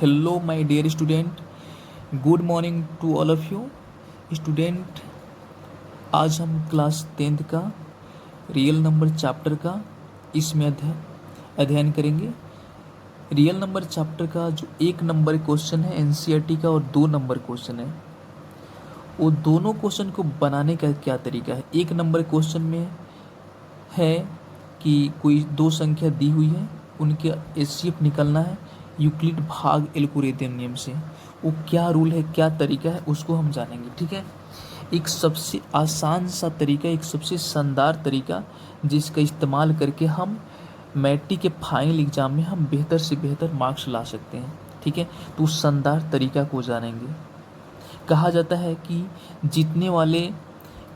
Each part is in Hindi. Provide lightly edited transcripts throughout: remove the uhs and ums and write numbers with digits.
Hello, my dear student. Good morning to all of you. Student, आज हम क्लास 10th का रियल नंबर चैप्टर का इसमें अध्ययन करेंगे। रियल नंबर चैप्टर का जो 1 नंबर क्वेश्चन है एनसीईआरटी का और 2 नंबर क्वेश्चन है, वो दोनों क्वेश्चन को बनाने का क्या तरीका है। 1 नंबर क्वेश्चन में है कि कोई 2 संख्या दी हुई है, उनके एचसीएफ निकालना है यूक्लिड भाग एल्गोरिथम नियम से। वो क्या रूल है, क्या तरीका है, उसको हम जानेंगे। ठीक है, एक सबसे आसान सा तरीका, एक सबसे शानदार तरीका जिसका इस्तेमाल करके हम मैट्रिक के फाइनल एग्जाम में हम बेहतर से बेहतर मार्क्स ला सकते हैं। ठीक है, तो उस शानदार तरीका को जानेंगे। कहा जाता है कि जीतने वाले,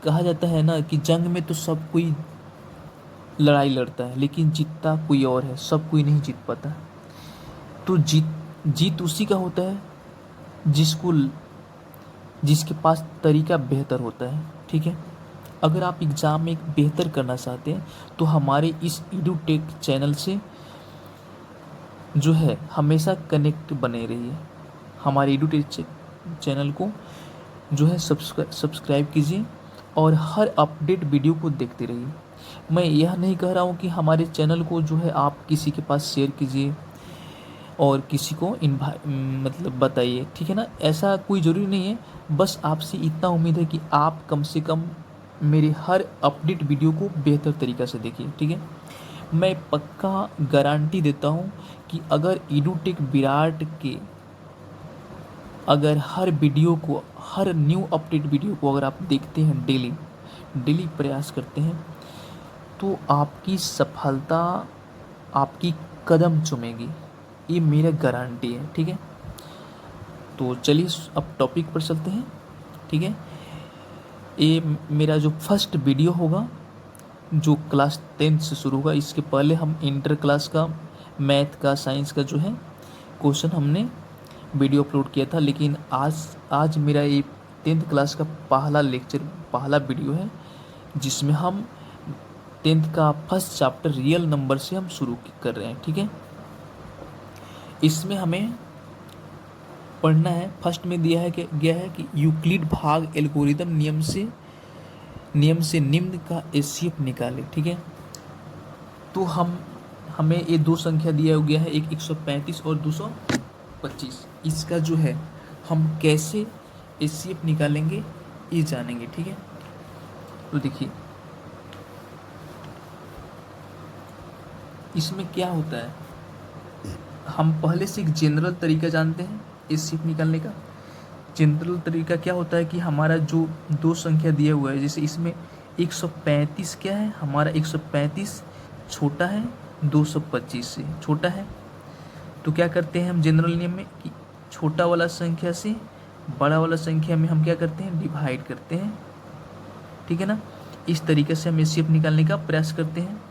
कहा जाता है ना कि जंग में तो सब कोई लड़ाई लड़ता है लेकिन जीतता कोई और है, सब कोई नहीं जीत पाता। तो जीत उसी का होता है जिसके पास तरीका बेहतर होता है। ठीक है, अगर आप एग्ज़ाम में एक बेहतर करना चाहते हैं तो हमारे इस एडुटेक चैनल से जो है हमेशा कनेक्ट बने रहिए। हमारे एडुटेक चैनल को जो है सब्सक्राइब कीजिए और हर अपडेट वीडियो को देखते रहिए। मैं यह नहीं कह रहा हूँ कि हमारे चैनल को जो है आप किसी के पास शेयर कीजिए और किसी को मतलब बताइए। ठीक है ना, ऐसा कोई ज़रूरी नहीं है। बस आपसे इतना उम्मीद है कि आप कम से कम मेरे हर अपडेट वीडियो को बेहतर तरीक़ा से देखिए। ठीक है, मैं पक्का गारंटी देता हूँ कि अगर एडुटेक विराट के अगर हर वीडियो को, हर न्यू अपडेट वीडियो को अगर आप देखते हैं, डेली प्रयास करते हैं, तो आपकी सफलता आपकी कदम चूमेगी, ये मेरा गारंटी है। ठीक है, तो चलिए अब टॉपिक पर चलते हैं। ठीक है, ये मेरा जो फर्स्ट वीडियो होगा जो क्लास 10th से शुरू होगा। इसके पहले हम इंटर क्लास का मैथ का, साइंस का जो है क्वेश्चन हमने वीडियो अपलोड किया था, लेकिन आज मेरा ये 10th क्लास का पहला लेक्चर, पहला वीडियो है जिसमें हम 10th का फर्स्ट चैप्टर रियल नंबर से हम शुरू कर रहे हैं। ठीक है, इसमें हमें पढ़ना है, फर्स्ट में गया है कि यूक्लिड भाग एल्गोरिथम नियम से निम्न का एचसीएफ निकाले। ठीक है, तो हमें ये 2 संख्या दिया गया है, एक 135 और 225। इसका जो है हम कैसे एचसीएफ निकालेंगे ये जानेंगे। ठीक है, तो देखिए इसमें क्या होता है। हम पहले से एक जनरल तरीका जानते हैं एचसीएफ निकालने का। जनरल तरीका क्या होता है कि हमारा जो 2 संख्या दिया हुआ है, जैसे इसमें 135 क्या है, हमारा 135 छोटा है 225 से, छोटा है। तो क्या करते हैं हम जनरल नियम में कि छोटा वाला संख्या से बड़ा वाला संख्या में हम क्या करते हैं, डिवाइड करते हैं। ठीक है ना, इस तरीके से हम एचसीएफ निकालने का प्रयास करते हैं।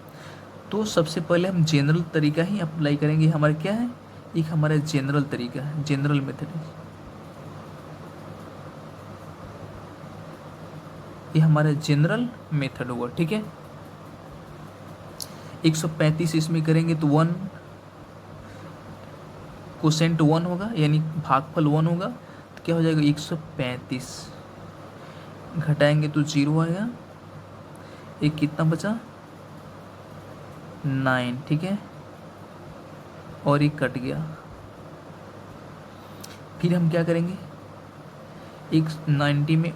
तो सबसे पहले हम जनरल तरीका ही अप्लाई करेंगे। हमारा क्या है, एक हमारा जनरल तरीका है, जनरल मेथड है, ये हमारा जनरल मेथड होगा। ठीक है, 135 इसमें करेंगे तो 1 कोसेंट 1 होगा, यानी भागफल 1 होगा। तो क्या हो जाएगा, 135 घटाएंगे तो 0 आएगा, एक कितना बचा 9। ठीक है, और एक कट गया। फिर हम क्या करेंगे, एक 90 में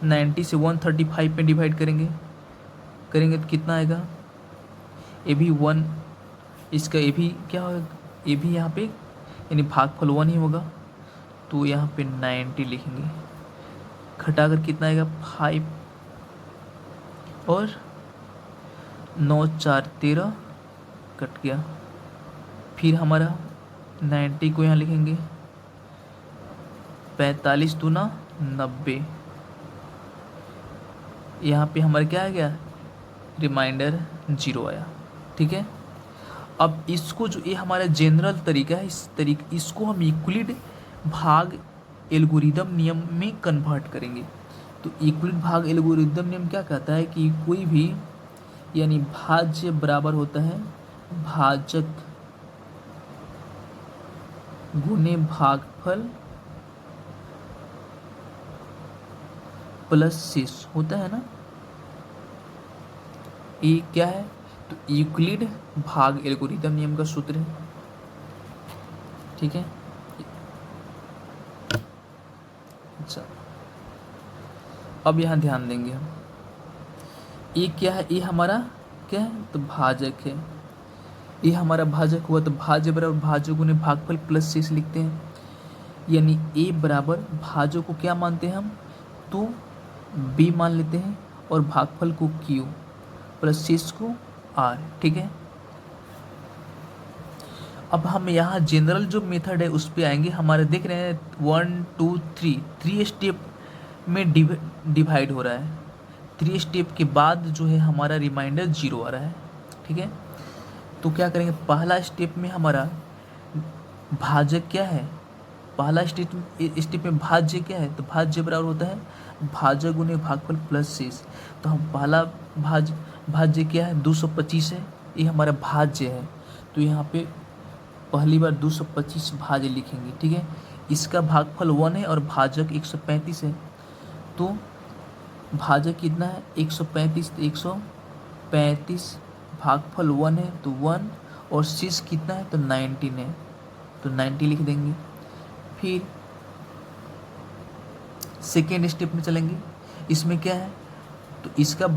90 से 135 में डिवाइड करेंगे तो कितना आएगा, ये भी 1, इसका ये भी क्या होगा, ये भी यहाँ पे यानी भागफल 1 ही होगा। तो यहाँ पे 90 लिखेंगे, घटाकर कितना आएगा 5 और 9 4 13 कट गया। फिर हमारा 90 को यहाँ लिखेंगे, 45 दूना 90, यहाँ पे हमारा क्या आ गया, रिमाइंडर 0 आया। ठीक है, अब इसको जो ये हमारा जनरल तरीका है, इसको हम यूक्लिड भाग एल्गोरिथम नियम में कन्वर्ट करेंगे। तो यूक्लिड भाग एल्गोरिथम नियम क्या कहता है कि कोई भी यानी भाज्य बराबर होता है भाजक गुने भागफल प्लस शेष होता है ना, ये क्या है, तो यूक्लिड भाग एल्गोरिथम नियम का सूत्र है, ठीक है। अच्छा, अब यहाँ ध्यान देंगे हम, ये क्या है, ये हमारा क्या है, तो भाजक है, ये हमारा भाजक हुआ, तो भाज्य बराबर भाज्य गुने भागफल प्लस शेष लिखते हैं, यानी ए बराबर भाज्य को क्या मानते हैं हम, तो बी मान लेते हैं, और भागफल को क्यू प्लस शेष को आर, ठीक है। अब हम यहाँ जनरल जो मेथड है उस पर आएंगे। हमारे देख रहे हैं 1 2 3 3 स्टेप में डिवाइड हो रहा है, 3 स्टेप के बाद जो है हमारा रिमाइंडर 0 आ रहा है, ठीक है। तो क्या करेंगे, पहला स्टेप में हमारा भाजक क्या है, पहला स्टेप में भाज्य क्या है, तो भाज्य बराबर होता है भाजक गुने भागफल प्लस शेष। तो हम पहला भाज्य क्या है, 225 है, ये हमारा भाज्य है, तो यहाँ पे पहली बार 225 भाज्य लिखेंगे, ठीक है। इसका भागफल 1 है और भाजक 135 है, तो भाजक कितना है 135, तो 135 भागफल 1 है तो 1, और शेष कितना है तो 19 है, तो 90 लिख देंगे। फिर सेकेंड स्टेप में चलेंगे, इसमें क्या है, तो इसका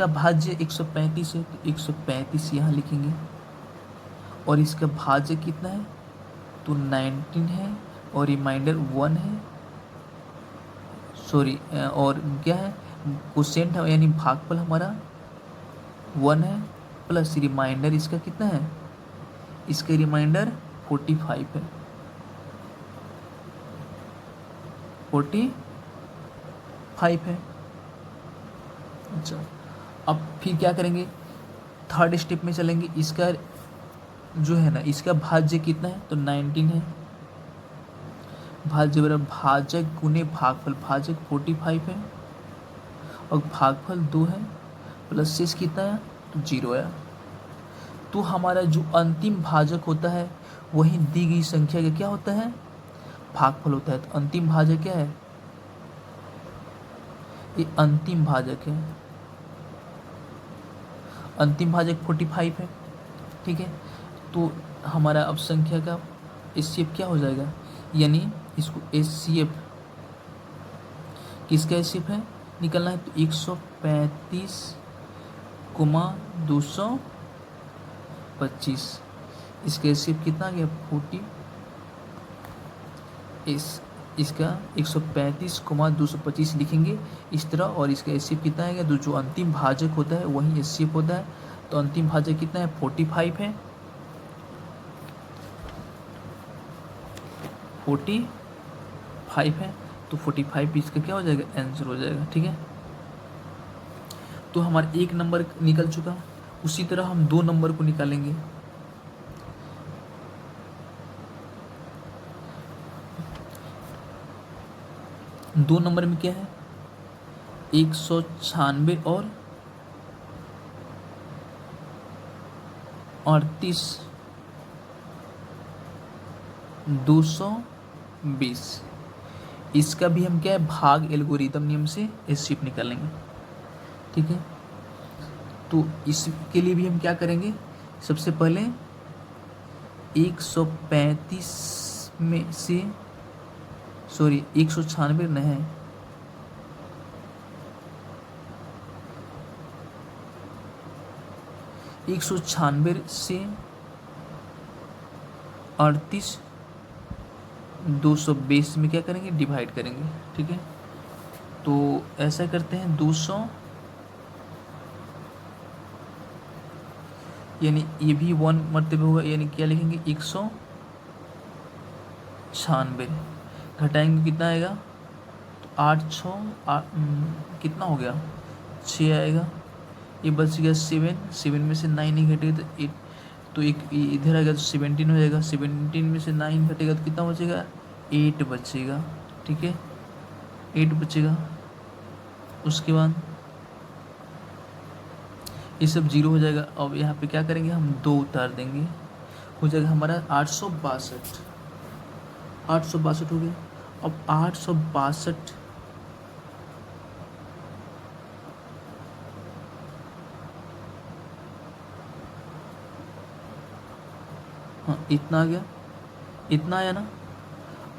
भाज्य 135 है, तो 135 यहाँ लिखेंगे, और इसका भाज्य कितना है तो 19 है, और रिमाइंडर 1 है, सॉरी, और क्या है क्वोशिएंट है, यानी भागफल हमारा 1 है, प्लस रिमाइंडर इसका कितना है, इसका रिमाइंडर 45 है, 45 है। अच्छा, अब फिर क्या करेंगे, थर्ड स्टेप में चलेंगे, इसका जो है ना, इसका भाज्य कितना है तो 19 है, भाज्य बराबर भाजक गुने भागफल, भाजक 45 है और भागफल 2 है, प्लस शेष कितना है तो 0 है। तो हमारा जो अंतिम भाजक होता है वही दी गई संख्या का क्या होता है, भागफल होता है। तो अंतिम भाजक क्या है, ये अंतिम भाजक है, अंतिम भाजक 45 है, ठीक है। तो हमारा अब संख्या का एचसीएफ क्या हो जाएगा, यानी इसको एचसीएफ किसका एचसीएफ है निकलना है, तो 135,225, इसका एचसीएफ कितना आ गया 40, इसका 135,225 लिखेंगे इस तरह, और इसका एचसीएफ कितना आएगा, तो जो अंतिम भाजक होता है वही एचसीएफ होता है। तो अंतिम भाजक कितना है 45 है, 45 है, तो 45 इसका क्या हो जाएगा आंसर हो जाएगा, ठीक है। तो हमारा एक नंबर निकल चुका, उसी तरह हम 2 नंबर को निकालेंगे। दो नंबर में क्या है 196 और 38 220, इसका भी हम क्या है भाग एल्गोरिथम नियम से एचसीएफ निकालेंगे, ठीक है। तो इसके लिए भी हम क्या करेंगे, सबसे पहले 135 में से, सॉरी 196 नहीं है, एक 196 से 38 220 में क्या करेंगे डिवाइड करेंगे, ठीक है। तो ऐसा करते हैं 200, यानी ये भी 1 मरतबे होगा, यानी क्या लिखेंगे 196 घटाएंगे कितना आएगा, तो 8 6 कितना हो गया 6 आएगा, ये बच गया 7 में से 9 ही घटेगा तो 8, तो एक इधर आएगा तो 17 हो जाएगा, 17 में से 9 घटेगा तो कितना बचेगा 8 बचेगा, ठीक है 8 बचेगा। उसके बाद ये सब 0 हो जाएगा। अब यहाँ पे क्या करेंगे हम 2 उतार देंगे, हो जाएगा हमारा 862, 862 हो गया। अब 862, हाँ इतना आ गया, इतना आया ना।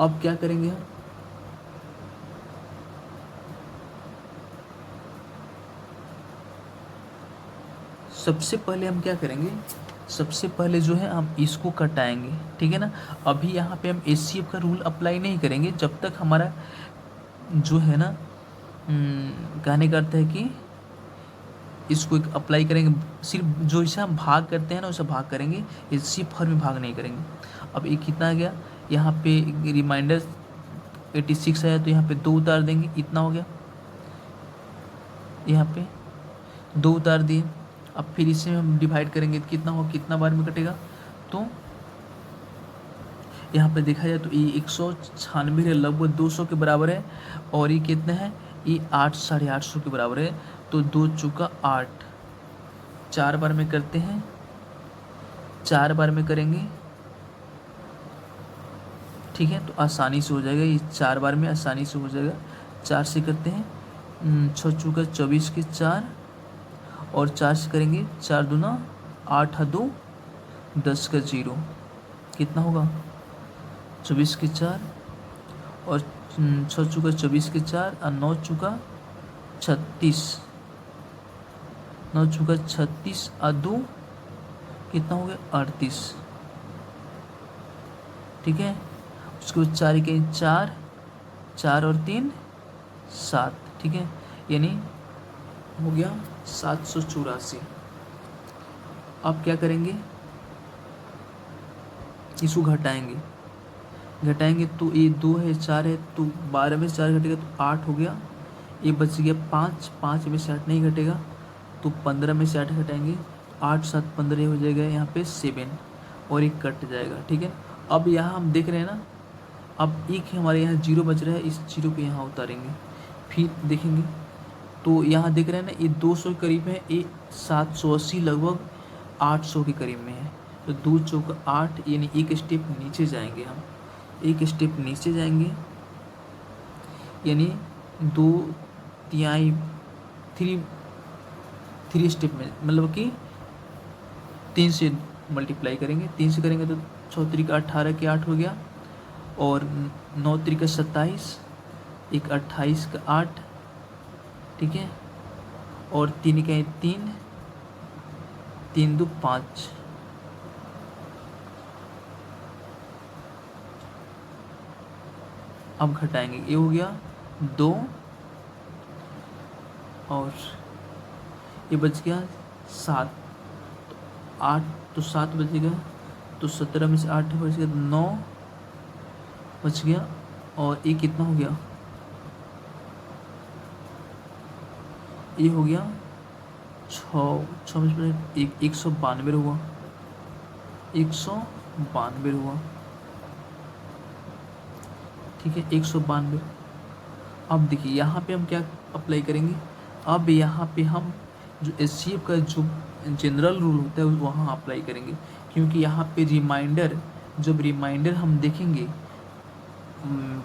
अब क्या करेंगे हम, सबसे पहले हम क्या करेंगे, सबसे पहले जो है हम इसको कटाएंगे, ठीक है ना। अभी यहाँ पे हम एचसीएफ का रूल अप्लाई नहीं करेंगे जब तक हमारा जो है ना कहने का अर्थ है कि इसको एक अप्लाई करेंगे, सिर्फ जो इसे हम भाग करते हैं ना उसे भाग करेंगे, एचसीएफ हर में भाग नहीं करेंगे। अब एक कितना आ गया, यहाँ पे रिमाइंडर 86 है तो यहाँ पे 2 उतार देंगे, इतना हो गया। यहाँ पे 2 उतार दिए। अब फिर इसे हम डिवाइड करेंगे तो कितना होगा, कितना बार में कटेगा, तो यहाँ पे देखा जाए तो ये 196 है, लगभग 200 के बराबर है। और ये कितना है, ये 800 के बराबर है। तो 2 चौका 8, 4 बार में करते हैं, 4 बार में करेंगे, ठीक है। तो आसानी से हो जाएगा, ये 4 बार में आसानी से हो जाएगा। 4 से करते हैं, 6 चौका 24 के 4, और 4 से करेंगे, 4 दूना 8 2 10 का 0, कितना होगा 24 के 4, और 6 चौका 24 के 4, और 9 चौका 36, 9 चौका 36 और 2 कितना हो गया 38, ठीक है। उसके बाद 4 के 4, 4 और 3 7, ठीक है, यानी हो गया 784। अब क्या करेंगे, इसको घटाएंगे, घटाएंगे तो ये 2 है 4 है, तो 12 में से 4 घटेगा तो 8 हो गया। ये बच गया 5, 5 में से 8 नहीं घटेगा तो 15 में से 8 घटाएंगे, 8 7 15 हो जाएगा यहाँ पे 7, और एक कट जाएगा, ठीक है। अब यहाँ हम देख रहे हैं ना, अब एक हमारे यहाँ 0 बच रहा है, इस 0 को यहाँ उतारेंगे, फिर देखेंगे तो यहाँ देख रहे हैं ना, ये 200 के करीब है, ये 780 लगभग 800 के करीब में है। तो 2 चौका 8, यानी एक स्टेप नीचे जाएंगे हम, एक स्टेप नीचे जाएंगे, यानी 2 तिहाई 3 स्टेप में, मतलब कि 3 से मल्टीप्लाई करेंगे, 3 से करेंगे तो 6 3 का 18 के 8 हो गया, और 9 3 का 27, एक 28 का 8, ठीक है, और 3 का 3, 3 2 5, अब घटाएंगे, ये हो गया 2, और ये बच गया 7, 8 तो 7 बचेगा, तो 17 में से 8 बच गया, 9 बच गया, और ये कितना हो गया, ये हो गया 6 में से 192 हुआ, 192 हुआ, ठीक है, 192। अब देखिए यहाँ पे हम क्या अप्लाई करेंगे, अब यहाँ पे हम जो एचसीएफ का जो जनरल रूल होता है वहाँ अप्लाई करेंगे, क्योंकि यहाँ पे रिमाइंडर, जब रिमाइंडर हम देखेंगे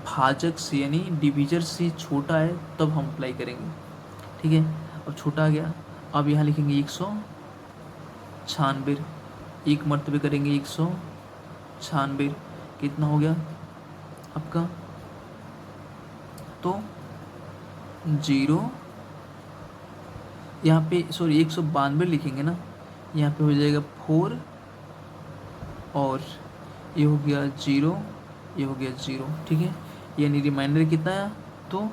भाजक से यानी डिविजर से छोटा है तब हम अप्लाई करेंगे, ठीक है। अब छोटा आ गया, अब यहाँ लिखेंगे 196, एक मरतबे करेंगे 196, कितना हो गया आपका, तो 0, यहाँ पे सॉरी 192 लिखेंगे ना, यहाँ पे हो जाएगा 4, और ये हो गया 0, ये हो गया 0, ठीक है। यानी रिमाइंडर कितना आया, तो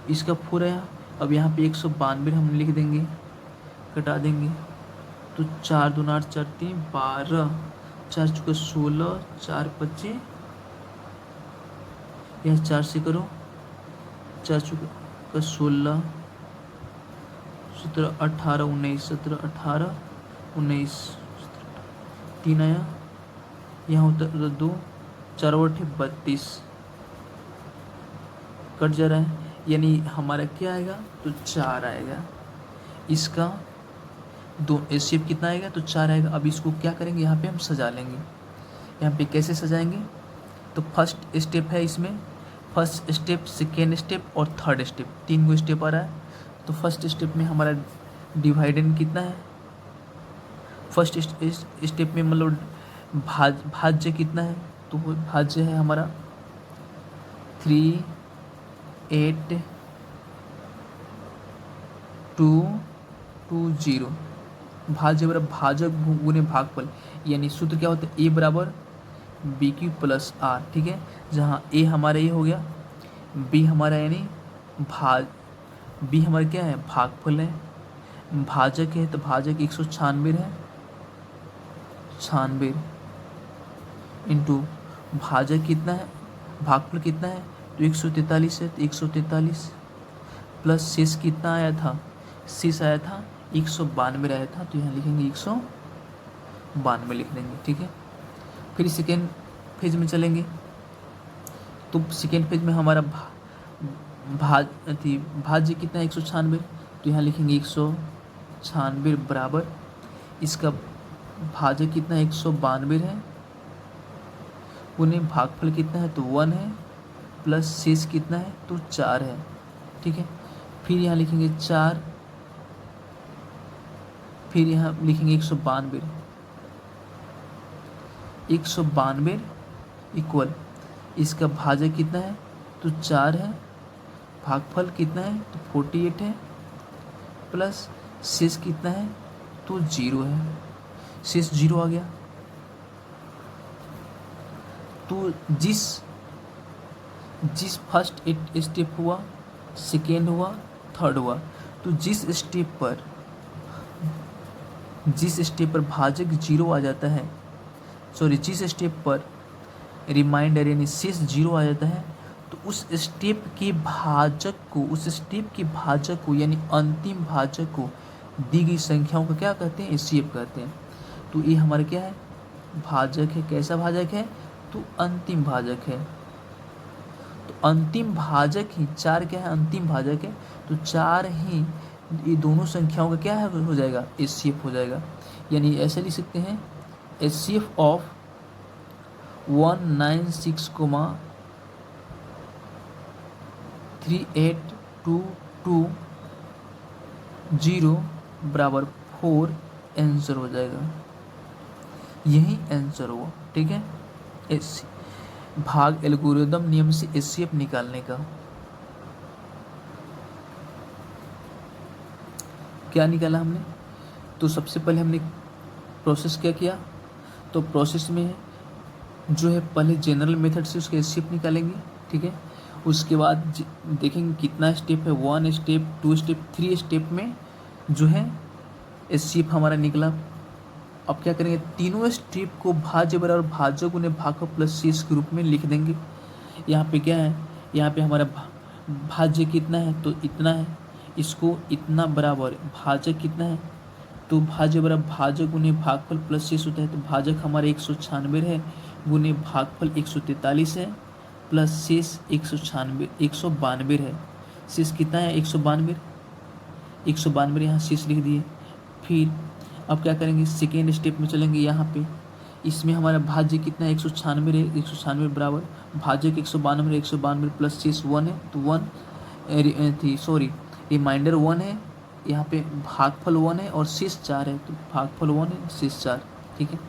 इसका 4 आया। अब यहाँ पे 192 हम लिख देंगे, कटा देंगे, तो 4 2 8 4 3 12, 4 चौका 16, 4 25, यह 4 से करो, 4 चौका 16, 17 18 19, 17 18 19, 3 आया, यहाँ उतर 2, 4 8 32, कट जा रहा है, यानी हमारा क्या आएगा, तो 4 आएगा। इसका दो एचसीएफ कितना आएगा, तो 4 आएगा। अब इसको क्या करेंगे, यहाँ पे हम सजा लेंगे। यहाँ पे कैसे सजाएंगे, तो फर्स्ट स्टेप है इसमें, फर्स्ट स्टेप, सेकेंड स्टेप और थर्ड स्टेप, 3 गो स्टेप आ रहा है। तो फर्स्ट स्टेप में हमारा डिवाइडेंड कितना है, फर्स्ट स्टेप में मतलब भाज्य कितना है, तो वो भाज्य है हमारा 3, 8, 2, 2, 0। भाज्य बराबर भाजक गुने भागफल, यानी सूत्र क्या होता है, ए बराबर बी क्यू प्लस आर। ठीक है, जहाँ ए हमारा ये हो गया, बी हमारा यानी बी हमारा क्या है, भागफल है, भाजक है तो भाजक 196 है, 96 इंटू भाजक कितना है, भागफल कितना है, तो 143 है, तो 143 प्लस शेष कितना आया था, शेष आया था 192 आया था, तो यहाँ लिखेंगे 192 लिख देंगे। ठीक है, फिर सेकेंड फेज में चलेंगे, तो सेकेंड फेज में हमारा भाज्य कितना है 196, तो यहाँ लिखेंगे 196 बराबर इसका भाजक कितना है 192 है, उन्हें भागफल कितना है तो 1 है, प्लस शेष कितना है तो 4 है। ठीक है, फिर यहाँ लिखेंगे 4, फिर यहाँ लिखेंगे 192 इक्वल इसका भाजक कितना है तो 4 है, भागफल कितना है तो 48 है, प्लस शेष कितना है तो 0 है, शेष 0 आ गया। तो जिस फर्स्ट स्टेप हुआ, सेकेंड हुआ, थर्ड हुआ, तो जिस स्टेप पर भाजक 0 आ जाता है, सॉरी जिस स्टेप पर रिमाइंडर यानी शेष 0 आ जाता है, तो उस स्टेप के भाजक को यानी अंतिम भाजक को दी गई संख्याओं को क्या कहते हैं, एचसीएफ कहते हैं। तो ये हमारा क्या है, भाजक है, कैसा भाजक है तो अंतिम भाजक है। तो अंतिम भाजक ही 4 क्या है, अंतिम भाजक है, तो 4 ही ये दोनों संख्याओं का क्या है हो जाएगा, एचसीएफ हो जाएगा। यानी ऐसे लिख सकते हैं, एचसीएफ ऑफ 196,3822,0 बराबर 4 आंसर हो जाएगा, यही आंसर हुआ। ठीक है, भाग एल्गोरिदम नियम से एचसीएफ निकालने का। क्या निकाला हमने, तो सबसे पहले हमने प्रोसेस क्या किया, तो प्रोसेस में जो है पहले जनरल मेथड से उसके एचसीएफ निकालेंगे। ठीक है, उसके बाद देखेंगे कितना स्टेप है, 1 स्टेप, 2 स्टेप, 3 स्टेप में जो है एचसीएफ हमारा निकला। अब क्या करेंगे, तीनों स्टेप को भाज्य बराबर भाजक उन्हें भागफल प्लस शेष के रूप में लिख देंगे। यहाँ पे क्या है, यहाँ पे हमारा भाज्य कितना है तो इतना है, इसको इतना बराबर भाजक कितना है तो भाज्य बराबर भाजक उन्हें भागफल प्लस शेष होता है, तो भाजक हमारा 196 है, गुने भागफल 143 है, प्लस शेष 192 है, शेष कितना है 192 यहाँ शेष लिख दिए। फिर अब क्या करेंगे, सेकेंड स्टेप में चलेंगे। यहाँ पे इसमें हमारा भाज्य कितना है 196 है, 196 बराबर भाजक 192 प्लस शेष 1 है, तो 1 रिमाइंडर 1 है, यहाँ पे भागफल 1 है और शेष 4 है, तो भागफल 1 है शेष 4। ठीक है,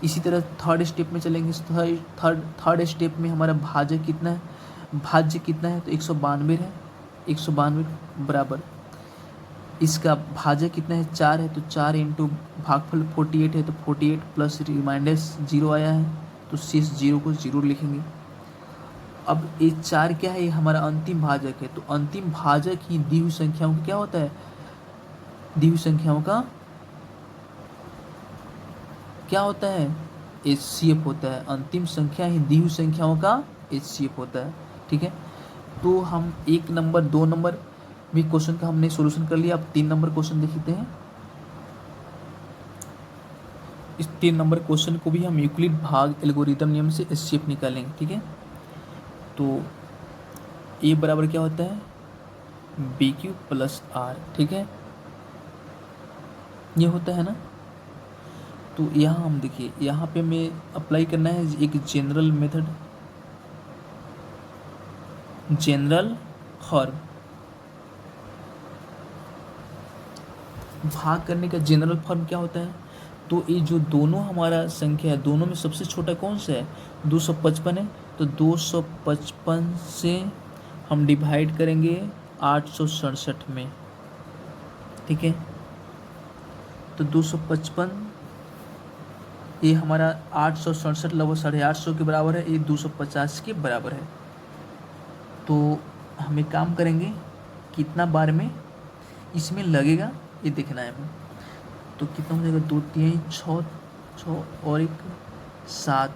इसी तरह थर्ड स्टेप में चलेंगे। थर्ड स्टेप में हमारा भाज्य कितना है तो 192 है, 192 बराबर इसका भाज्य कितना है 4 है, तो 4 इंटू भागफल 48 है, तो 48 प्लस रिमाइंडर 0 आया है, तो शेष 0 को 0 लिखेंगे। अब ये 4 क्या है, ये हमारा अंतिम भाजक है, तो अंतिम भाजक ही दी हुई संख्याओं का क्या होता है, दी हुई संख्याओं का क्या होता है, एचसीएफ होता है। अंतिम संख्या ही दी हुई संख्याओं का एचसीएफ होता है। ठीक है, तो हम 1 नंबर 2 नंबर भी क्वेश्चन का हमने सॉल्यूशन कर लिया। अब 3 नंबर क्वेश्चन देखते हैं। इस 3 नंबर क्वेश्चन को भी हम यूक्लिड भाग एल्गोरिथम नियम से एचसीएफ निकालेंगे। ठीक है, तो ए बराबर क्या होता है, बी क्यू प्लस आर। ठीक है, ये होता है ना। तो यहाँ हम देखिए, यहाँ पे मैं अप्लाई करना है एक जनरल मेथड जनरल फॉर्म, भाग करने का जनरल फॉर्म क्या होता है? तो ये जो दोनों हमारा संख्या है, दोनों में सबसे छोटा कौन सा है? 255 है। तो 255 से हम डिवाइड करेंगे 867 में, ठीक है। तो 255 ये हमारा 867 लगभग 850 के बराबर है, ये 250 के बराबर है। तो हम एक काम करेंगे, कितना बार में इसमें लगेगा ये देखना है हमें। तो कितना हो जाएगा? 2 3 6 6 और 1 7,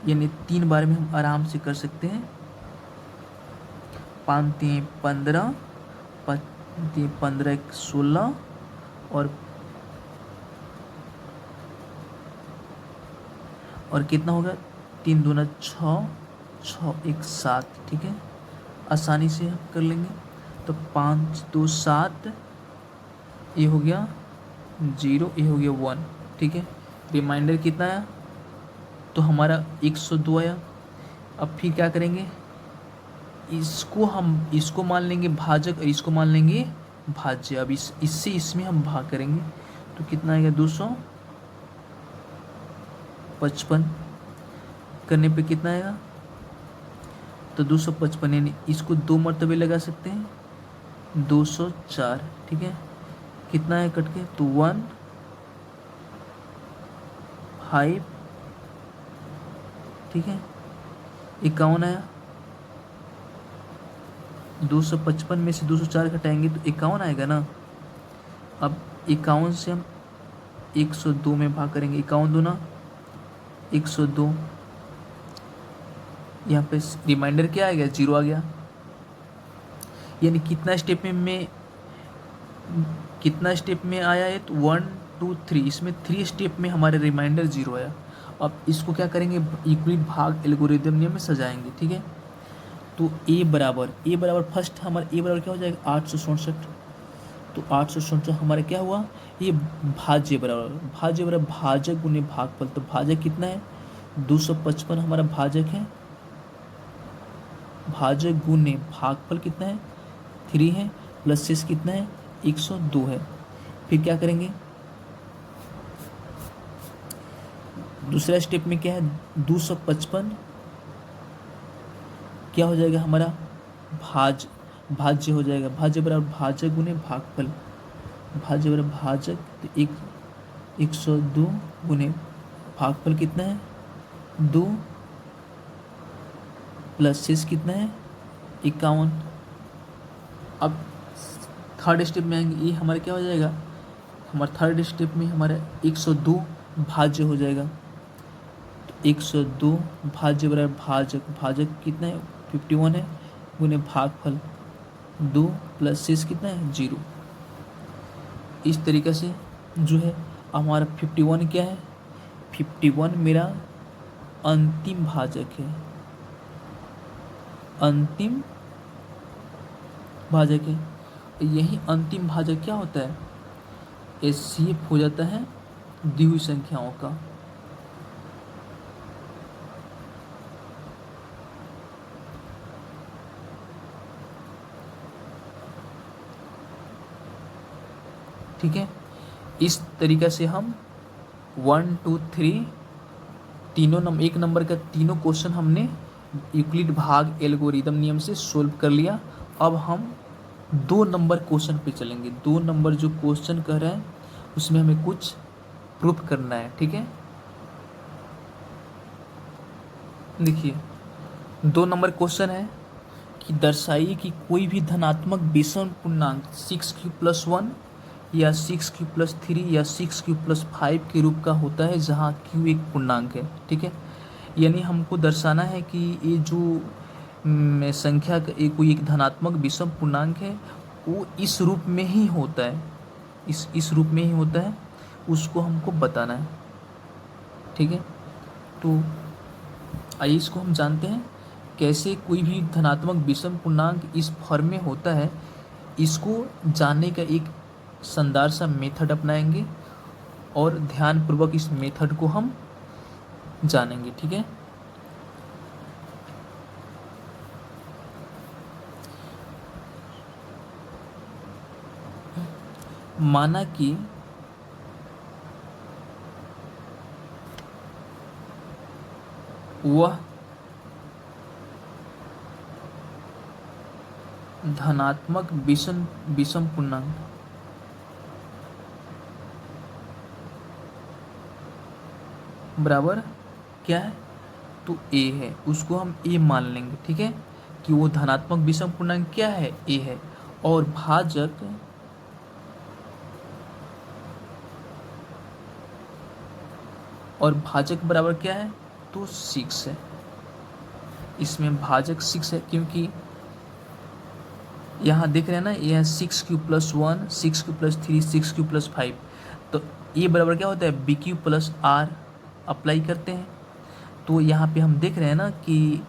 यानी 3 बार में हम आराम से कर सकते हैं। 5 3 15, 5 3 15 1 16 और कितना होगा? 3 दूना 6 6 1 7, ठीक है। आसानी से हम कर लेंगे। तो 5 2 7, ये हो गया 0, ये हो गया 1, ठीक है। रिमाइंडर कितना आया? तो हमारा 102 आया। अब फिर क्या करेंगे, इसको मान लेंगे भाजक और इसको मान लेंगे भाज्य। अब इससे इसमें हम भाग करेंगे तो कितना आएगा? 255 करने पे कितना आएगा? तो 255, यानी इसको 2 मरतबे लगा सकते हैं, 204, ठीक है। कितना है कट के? तो 1 5, ठीक है। 51 आया। 255 में से 204 घटाएंगे तो 51 आएगा ना। अब 51 से हम 102 में भाग करेंगे, 51 दूना 102। यहाँ पे रिमाइंडर क्या आ गया? 0 आ गया। यानी कितना स्टेप में आया है? तो 1 2 3, इसमें 3 स्टेप में हमारे रिमाइंडर 0 आया। अब इसको क्या करेंगे? यूक्लिड भाग एल्गोरिदम नियम में सजाएंगे, ठीक है। तो ए बराबर फर्स्ट हमारा ए बराबर क्या हो जाएगा? 867। तो 867 हमारा क्या हुआ? ये भाज्य बराबर भाजक गुने भागफल। तो भाजक कितना है? 255 हमारा भाजक है, भाजक गुने भागफल कितना है? 3 है, प्लस शेष कितना है? 102 है। फिर क्या करेंगे? दूसरा स्टेप में क्या है? 255 क्या हो जाएगा हमारा? भाज्य हो जाएगा। भाज्य बराबर भाजक गुने भागफल, भाज्य बराबर भाजक, तो 102 गुने भागफल कितना है? 2, प्लस शेष कितना है? 51। अब थर्ड स्टेप में आएंगे, ये हमारा क्या हो जाएगा? हमारा थर्ड स्टेप में हमारा 102 भाज्य हो जाएगा। तो 102 भाज्य बराबर भाजक कितना है? 51 है, गुने भागफल 2 प्लस शेष कितना है? 0। इस तरीक़े से जो है हमारा 51 क्या है? 51 मेरा अंतिम भाजक है, अंतिम भाजक है। यही अंतिम भाजक क्या होता है? एचसीएफ हो जाता है दी हुई संख्याओं का। ठीक है, इस तरीक़े से हम 1 2 3 तीनों एक नंबर का तीनों क्वेश्चन हमने यूक्लिड भाग एल्गोरिदम नियम से सोल्व कर लिया। अब हम 2 नंबर क्वेश्चन पे चलेंगे। 2 नंबर जो क्वेश्चन कह रहे हैं उसमें हमें कुछ प्रूफ करना है, ठीक है। देखिए 2 नंबर क्वेश्चन है कि दर्शाइए कि कोई भी धनात्मक विषम पूर्णांक 6q+1 या 6q+3 या 6q+5 के रूप का होता है जहाँ q एक पूर्णांक है, ठीक है। यानी हमको दर्शाना है कि ये जो संख्या का कोई एक धनात्मक विषम पूर्णांक है वो इस रूप में ही होता है, इस रूप में ही होता है, उसको हमको बताना है, ठीक है। तो आइए इसको हम जानते हैं कैसे कोई भी धनात्मक विषम पूर्णांक इस फॉर्म में होता है। इसको जानने का एक शानदार सा मेथड अपनाएंगे और ध्यानपूर्वक इस मेथड को हम जानेंगे, ठीक है। माना कि वह धनात्मक विषम पूर्णांक बराबर क्या है, तो ए है, उसको हम ए मान लेंगे, ठीक है, कि वो धनात्मक विषम पूर्णांक क्या है, ए है, और भाजक बराबर क्या है, तो 6 है। इसमें भाजक 6 है, क्योंकि यहाँ देख रहे हैं ना, ये है 6 क्यू + 1, 6 क्यू + 3, 6 क्यू + 5, तो ये बराबर क्या होता है, BQ+R अप्लाई करते हैं। तो यहाँ पे हम देख रहे हैं ना कि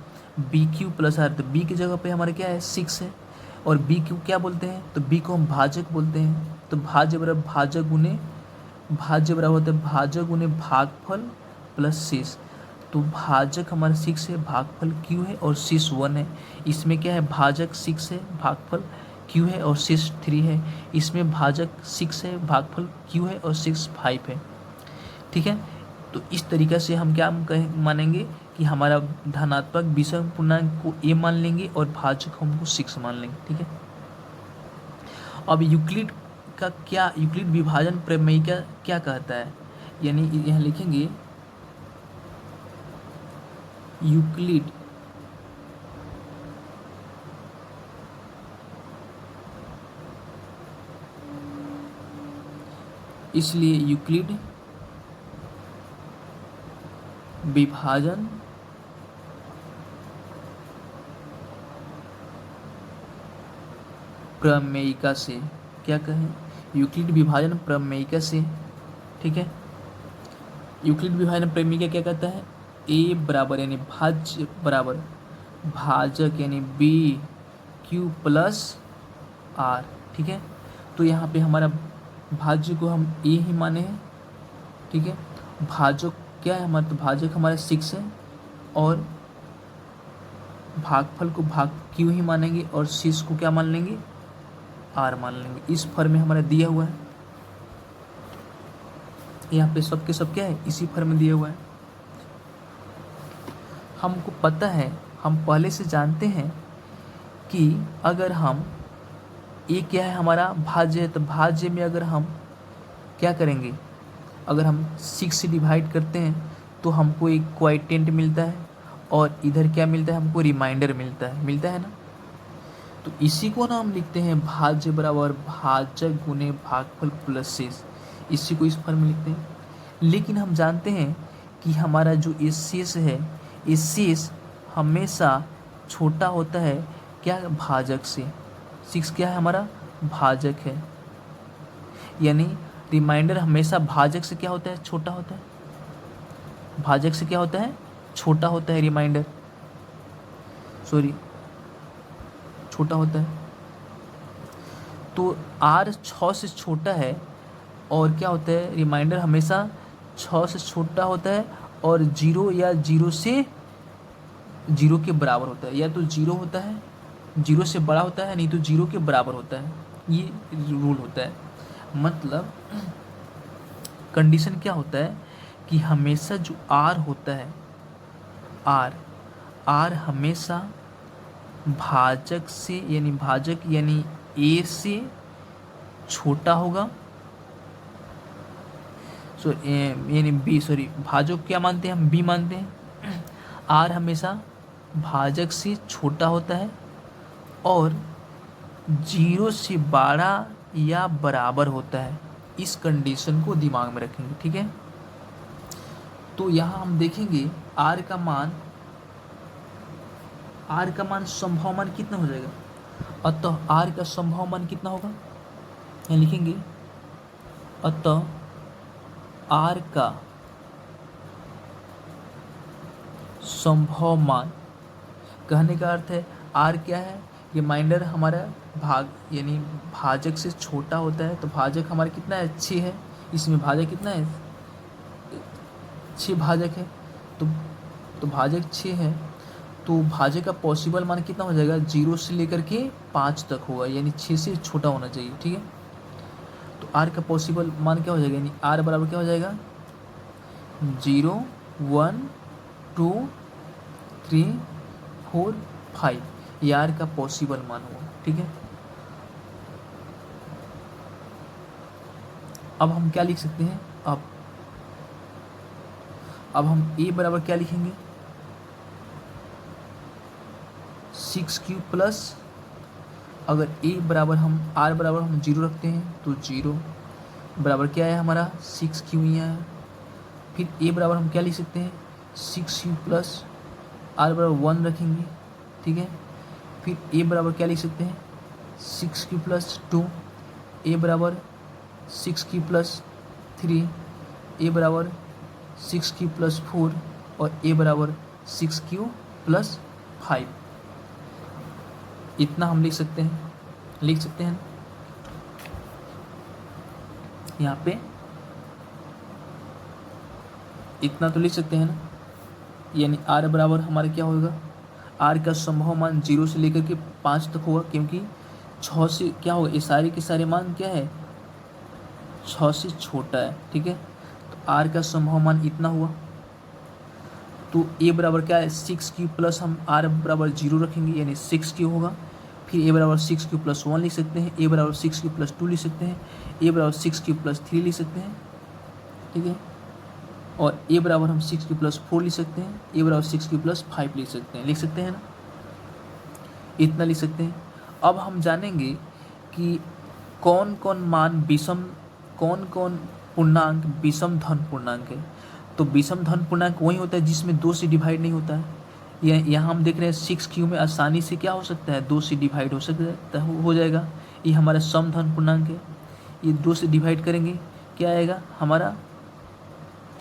BQ+R, तो B की जगह पे हमारे क्या है, 6 है, और BQ क्या बोलते हैं, तो B को हम भाजक बोलते हैं। तो भाज्य बराबर भाज्य बराबर होता है भाजक गुने भागफल प्लस शेष। तो भाजक हमारा 6 है, भागफल Q है, और शेष 1 है। इसमें क्या है, भाजक 6 है, भागफल Q है, और शेष 3 है। इसमें भाजक 6 है, भागफल Q है, और शेष 5 है, ठीक है। तो इस तरीक़े से हम क्या मानेंगे कि हमारा धनात्मक विषम पूर्णांक को ए मान लेंगे और भाजक हमको 6 मान लेंगे, ठीक है। अब यूक्लिड विभाजन प्रमेय क्या कहता है, यानी यहाँ लिखेंगे यूक्लिड इसलिए यूक्लिड विभाजन प्रमेयिका से, क्या कहें, यूक्लिड विभाजन प्रमेयिका से, ठीक है। यूक्लिड विभाजन प्रमेयिका क्या कहता है, ए बराबर यानी भाज्य बराबर भाजक यानी BQ+R, ठीक है। तो यहाँ पे हमारा भाज्य को हम ए ही माने हैं, ठीक है। भाजक क्या है हमारा, तो भाजक हमारा 6 है, और भागफल को भाग Q ही मानेंगे, और शेष को क्या मान लेंगे, R मान लेंगे। इस फॉर्म में हमारा दिया हुआ है, यहाँ पे सब के सब क्या है, इसी फॉर्म में दिया हुआ है। हमको पता है, हम पहले से जानते हैं कि अगर हम ये क्या है हमारा भाज्य है, तो भाज्य में अगर हम क्या करेंगे, अगर हम 6 से डिवाइड करते हैं तो हमको एक क्वोटिएंट मिलता है, और इधर क्या मिलता है, हमको रिमाइंडर मिलता है ना। तो इसी को ना हम लिखते हैं भाज्य बराबर भाजक गुने भागफल प्लस शेष, इसी को इस फॉर्म में लिखते हैं। लेकिन हम जानते हैं कि हमारा जो ये शेष है, ये शेष हमेशा छोटा होता है क्या, भाजक से। 6 क्या है हमारा, भाजक है, यानी रिमाइंडर हमेशा भाजक से क्या होता है, छोटा होता है। भाजक से क्या होता है, छोटा होता है, रिमाइंडर छोटा होता है। तो R 6 से छोटा है, और क्या होता है, रिमाइंडर हमेशा 6 से छोटा होता है, और 0 या 0 से 0 के बराबर होता है, या तो 0 होता है, 0 से बड़ा होता है, नहीं तो 0 के बराबर होता है। ये रूल होता है। मतलब कंडीशन क्या होता है कि हमेशा जो R होता है, R हमेशा भाजक यानी A से छोटा होगा, भाजक क्या मानते हैं हम, B मानते हैं। R हमेशा भाजक से छोटा होता है, और 0 से बड़ा या बराबर होता है। इस कंडीशन को दिमाग में रखेंगे, ठीक है। तो यहाँ हम देखेंगे R का मान संभव मान कितना हो जाएगा, अतः R का संभव मान कितना होगा, यहाँ लिखेंगे अतः R का संभव मान, कहने का अर्थ है R क्या है, रिमाइंडर हमारा यानी भाजक से छोटा होता है। तो भाजक हमारा कितना है, 6 है, इसमें भाजक कितना है, 6 भाजक है। तो भाजक 6 है, तो भाजक का पॉसिबल मान कितना हो जाएगा, 0 से लेकर के 5 तक होगा, यानी 6 से छोटा होना चाहिए, ठीक है। तो तो आर का पॉसिबल मान क्या हो जाएगा, यानी आर बराबर क्या हो जाएगा 0 1 2 3 4 5, ये आर का पॉसिबल मान हुआ। ठीक है, अब हम क्या लिख सकते हैं, अब हम ए बराबर क्या लिखेंगे 6 क्यूब प्लस, अगर ए बराबर हम आर बराबर हम 0 रखते हैं तो 0 बराबर क्या है हमारा 6 क्यू यहाँ है। फिर ए बराबर हम क्या लिख सकते हैं 6 क्यू प्लस आर बराबर 1 रखेंगे। ठीक है, फिर ए बराबर क्या लिख सकते हैं 6 क्यू प्लस 2, ए बराबर 6 क्यू प्लस 3, ए बराबर 6 क्यू प्लस 4 और ए बराबर 6 क्यू प्लस 5। इतना हम लिख सकते हैं यहाँ पे, इतना तो लिख सकते हैं ना। यानी आर बराबर हमारा क्या होगा, आर का संभव मान 0 से लेकर के 5 तक होगा, क्योंकि 6 से क्या होगा, ये सारे के सारे मान क्या है 6 से छोटा है। ठीक है, तो आर का संभव मान इतना हुआ। तो ए बराबर क्या है 6 क्यू प्लस हम आर बराबर 0 रखेंगे, यानी 6 क्यू होगा। फिर ए बराबर 6 क्यू प्लस 1 लिख सकते हैं, ए बराबर 6 क्यू प्लस 2 लिख सकते हैं, ए बराबर 6 क्यू प्लस 3 लिख सकते हैं। ठीक है, और ए बराबर हम 6 क्यू प्लस 4 लिख सकते हैं, ए बराबर 6 क्यू प्लस 5 लिख सकते हैं ना, इतना लिख सकते हैं। अब हम जानेंगे कि कौन कौन मान विषम, कौन कौन पूर्णांक विषम धन पूर्णांक है। तो विषम धन पूर्णांक वही होता है जिसमें 2 से डिवाइड नहीं होता है। यहाँ हम देख रहे हैं 6 क्यू में आसानी से क्या हो सकता है 2 से डिवाइड हो सकता है, हो जाएगा। ये हमारा सम धन पूर्णांक है, ये 2 से डिवाइड करेंगे क्या आएगा हमारा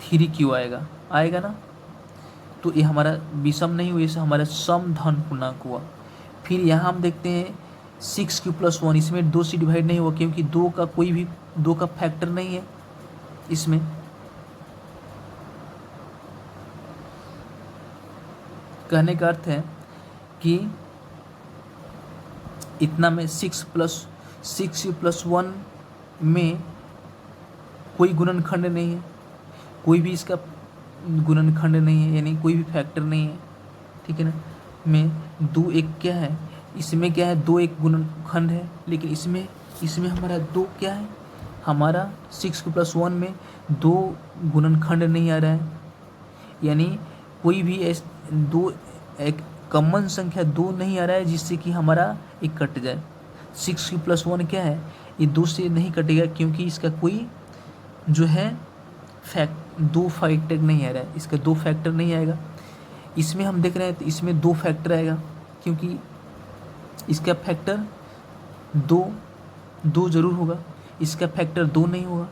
3 क्यू आएगा ना। तो ये हमारा विषम नहीं हुआ, इससे हमारा सम धन पूर्णांक हुआ। फिर यहाँ हम देखते हैं 6 क्यू प्लस 1, इसमें 2 से डिवाइड नहीं हुआ क्योंकि 2 का कोई भी 2 का फैक्टर नहीं है इसमें। कहने का अर्थ है कि इतना में 6 क्यू प्लस 1 में कोई गुणनखंड नहीं है, कोई भी इसका गुणनखंड नहीं है, यानी कोई भी फैक्टर नहीं है। ठीक है ना, में 2 एक क्या है, इसमें क्या है 2 एक गुणनखंड है, लेकिन इसमें हमारा 2 क्या है, हमारा 6 क्यू प्लस 1 में 2 गुणनखंड नहीं आ रहा है, यानी कोई भी एक कॉमन संख्या 2 नहीं आ रहा है जिससे कि हमारा एक कट जाए। 6 क्यू प्लस 1 क्या है, ये 2 से नहीं कटेगा क्योंकि इसका कोई जो है 2 फैक्टर नहीं आ रहा है, इसका 2 फैक्टर नहीं आएगा। इसमें हम देख रहे हैं तो इसमें 2 फैक्टर आएगा क्योंकि इसका फैक्टर 2 जरूर होगा, इसका फैक्टर 2 नहीं होगा।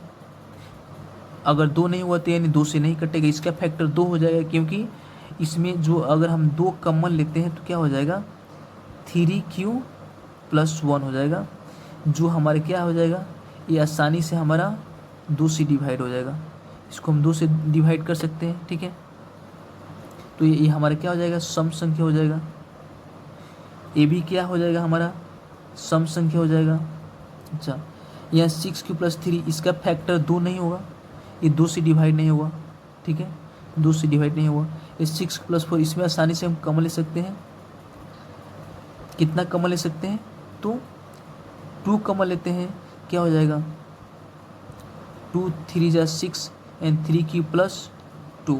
अगर 2 नहीं हुआ तो यानी 2 से नहीं कटेगा, इसका फैक्टर 2 हो जाएगा क्योंकि इसमें जो अगर हम 2 कॉमन लेते हैं तो क्या हो जाएगा 3 क्यू प्लस 1 हो जाएगा, जो हमारे क्या हो जाएगा, ये आसानी से हमारा 2 से डिवाइड हो जाएगा। इसको हम 2 से डिवाइड कर सकते हैं। ठीक है, तो ये हमारा क्या हो जाएगा सम संख्या हो जाएगा। ये भी क्या हो जाएगा हमारा सम संख्या हो जाएगा। अच्छा, यहाँ 6 क्यू प्लस 3 इसका फैक्टर 2 नहीं होगा, ये 2 से डिवाइड नहीं होगा। ठीक है, 2 से डिवाइड नहीं हुआ। ये 6 प्लस 4 इसमें आसानी से हम कॉमन ले सकते हैं। कितना कॉमन ले सकते हैं, तो 2 कॉमन लेते हैं, क्या हो जाएगा 2 3 जा 6 एंड 3 क्यू प्लस 2।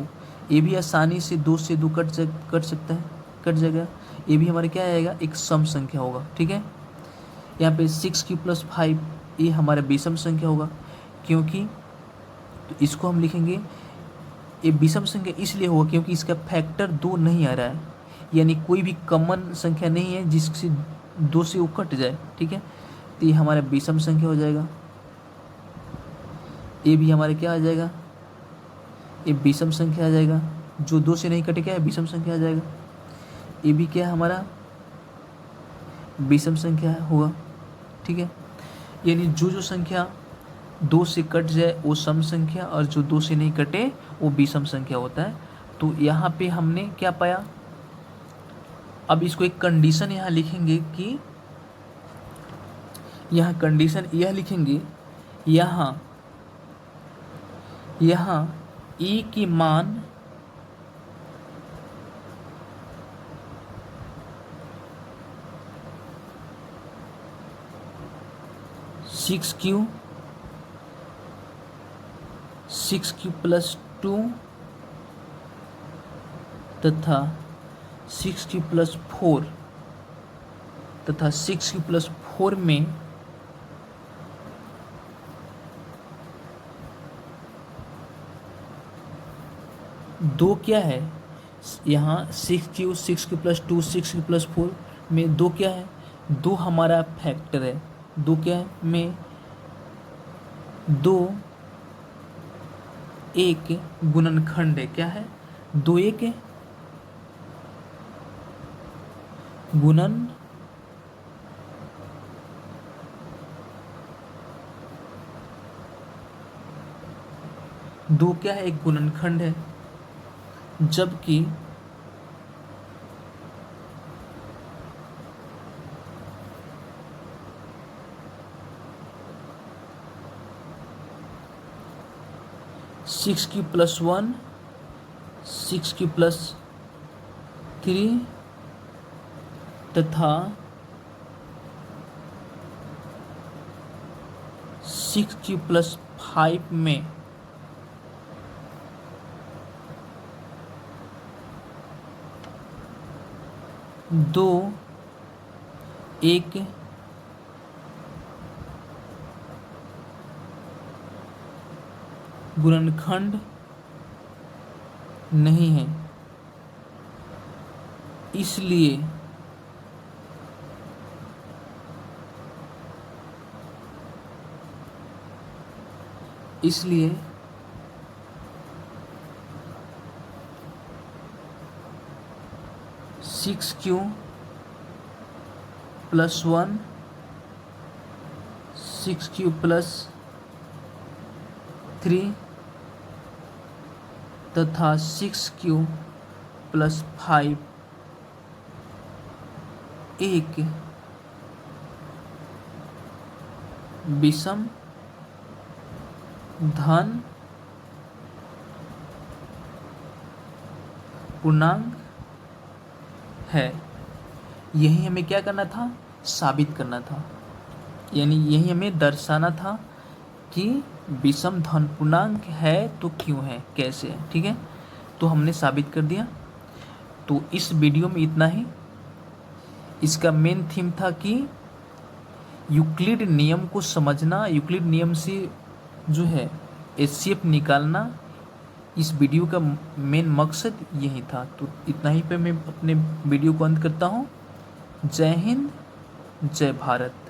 ये भी आसानी से 2 से 2 कट सकता है, कट जाएगा। ये भी हमारे क्या आएगा एक सम संख्या होगा। ठीक है, यहाँ पे 6 क्यू प्लस 5 ये हमारा विषम संख्या होगा, क्योंकि तो इसको हम लिखेंगे ये विषम संख्या इसलिए होगा क्योंकि इसका फैक्टर 2 नहीं आ रहा है, यानी कोई भी कॉमन संख्या नहीं है जिससे 2 से वो कट जाए। ठीक है, तो ये हमारा विषम संख्या हो जाएगा। ये भी हमारे क्या आ जाएगा, ये विषम संख्या आ जाएगा, जो 2 से नहीं कटेगा है विषम संख्या आ जाएगा। ये भी क्या है हमारा विषम संख्या होगा। ठीक है, यानी जो संख्या 2 से कट जाए वो सम संख्या, और जो 2 से नहीं कटे वो विषम संख्या होता है। तो यहाँ पे हमने क्या पाया, अब इसको एक कंडीशन यहाँ लिखेंगे कि यहाँ कंडीशन यह लिखेंगे यहाँ ए की मान 6Q प्लस 2 तथा 6Q प्लस 4 तथा 6Q प्लस 4 में दो क्या है, यहाँ 6Q प्लस 2 6Q प्लस 4 में दो क्या है, दो हमारा फैक्टर है, दो क्या है में दो एक गुणनखंड है, क्या है, दो एक गुणन दो क्या है, एक गुणनखंड है, जबकि six Q plus 1 6Q plus 3 तथा 6Q प्लस 5 में दो एक गुणनखंड नहीं है, इसलिए इसलिए 6Q प्लस 1 6Q प्लस 3 तथा 6Q प्लस 5 एक विषम धन पूर्णांक है। यही हमें क्या करना था, साबित करना था, यानी यही हमें दर्शाना था कि विषम धन पूर्णांक है तो क्यों है, कैसे है। ठीक है, तो हमने साबित कर दिया। तो इस वीडियो में इतना ही। इसका मेन थीम था कि यूक्लिड नियम को समझना, यूक्लिड नियम से जो है एचसीएफ निकालना, इस वीडियो का मेन मकसद यही था। तो इतना ही पे मैं अपने वीडियो को अंत करता हूँ। जय हिंद, जय भारत।